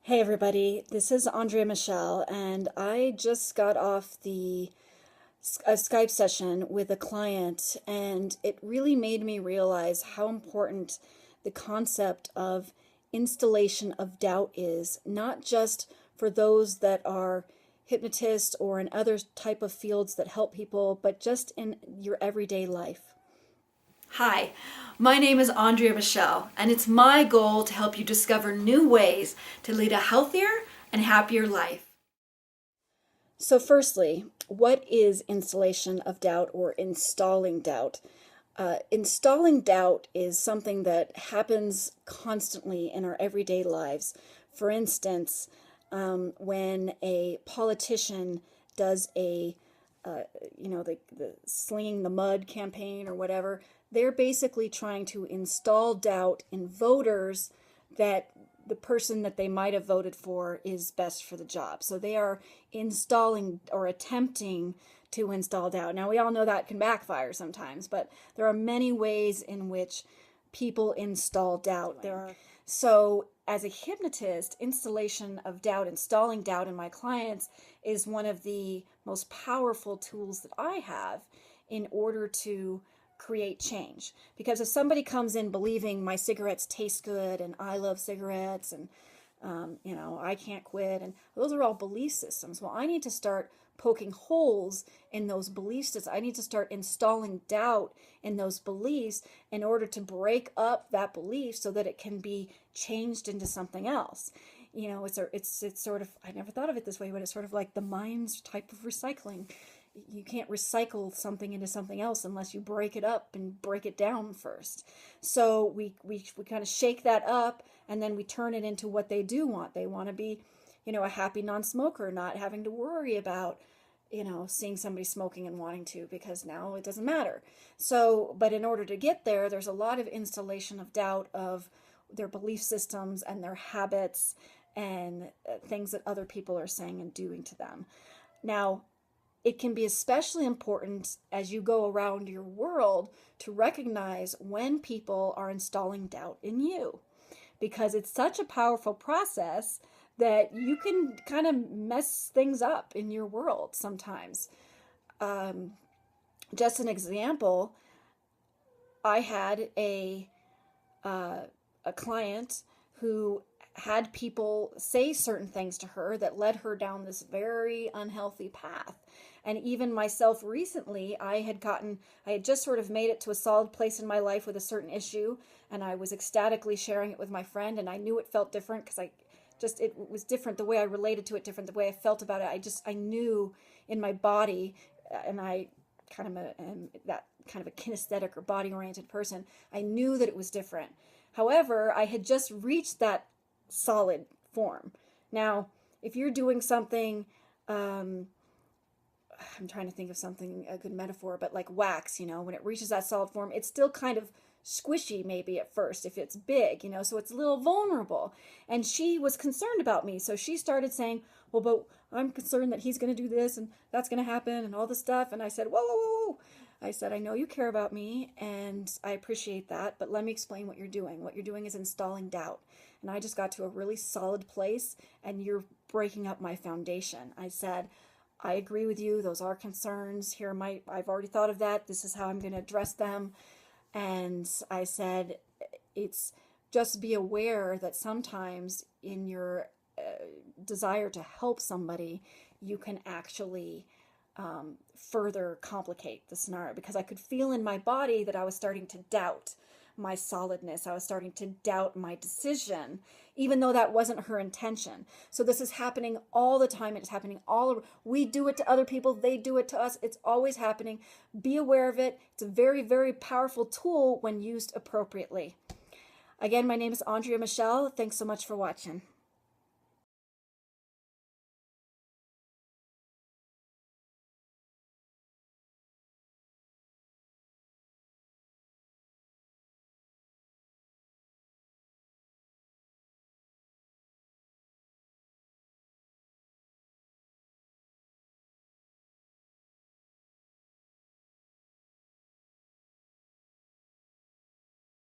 Hey everybody, this is Andrea Michelle, and I just got off a Skype session with a client, and it really made me realize how important the concept of installation of doubt is, not just for those that are hypnotists or in other type of fields that help people, but just in your everyday life. Hi, my name is Andrea Michelle, and it's my goal to help you discover new ways to lead a healthier and happier life. So firstly, what is installation of doubt or installing doubt? Installing doubt is something that happens constantly in our everyday lives. For instance, when a politician does the slinging the mud campaign or whatever, they're basically trying to install doubt in voters that the person that they might have voted for is best for the job. So they are installing or attempting to install doubt. Now, we all know that can backfire sometimes, but there are many ways in which people install doubt. So as a hypnotist, installation of doubt, installing doubt in my clients is one of the most powerful tools that I have in order to create change. Because if somebody comes in believing my cigarettes taste good and I love cigarettes and I can't quit, and those are all belief systems. Well, I need to start poking holes in those belief systems. I need to start installing doubt in those beliefs in order to break up that belief so that it can be changed into something else. It's sort of, I never thought of it this way, but it's sort of like the mind's type of recycling. You can't recycle something into something else unless you break it up and break it down first. So we kind of shake that up, and then we turn it into what they do want. They want to be, a happy non-smoker, not having to worry about, seeing somebody smoking and wanting to, because now it doesn't matter. So, but in order to get there, there's a lot of installation of doubt of their belief systems and their habits and things that other people are saying and doing to them. Now, it can be especially important as you go around your world to recognize when people are installing doubt in you, because it's such a powerful process that you can kind of mess things up in your world sometimes. Just an example, I had a client who had people say certain things to her that led her down this very unhealthy path. And even myself recently, I had just sort of made it to a solid place in my life with a certain issue, and I was ecstatically sharing it with my friend, and I knew it felt different because it was different, the way I related to it different, the way I felt about it. I knew in my body, and I kind of am that kind of a kinesthetic or body-oriented person. I knew that it was different. However, I had just reached that solid form. Now, if you're doing something, I'm trying to think of a good metaphor, but like wax, when it reaches that solid form, it's still kind of squishy maybe at first if it's big, so it's a little vulnerable. And she was concerned about me. So she started saying, well, but I'm concerned that he's going to do this and that's going to happen and all this stuff. And I said, whoa, whoa, whoa, whoa. I said, I know you care about me and I appreciate that, but let me explain what you're doing. What you're doing is installing doubt. And I just got to a really solid place and you're breaking up my foundation. I said, I agree with you. Those are concerns. I've already thought of that. This is how I'm going to address them. And I said, it's just be aware that sometimes in your desire to help somebody, you can actually further complicate the scenario, because I could feel in my body that I was starting to doubt my solidness. I was starting to doubt my decision, even though that wasn't her intention. So this is happening all the time. It's happening all over. We do it to other people. They do it to us. It's always happening. Be aware of it. It's a very, very powerful tool when used appropriately. Again, my name is Andrea Michelle. Thanks so much for watching.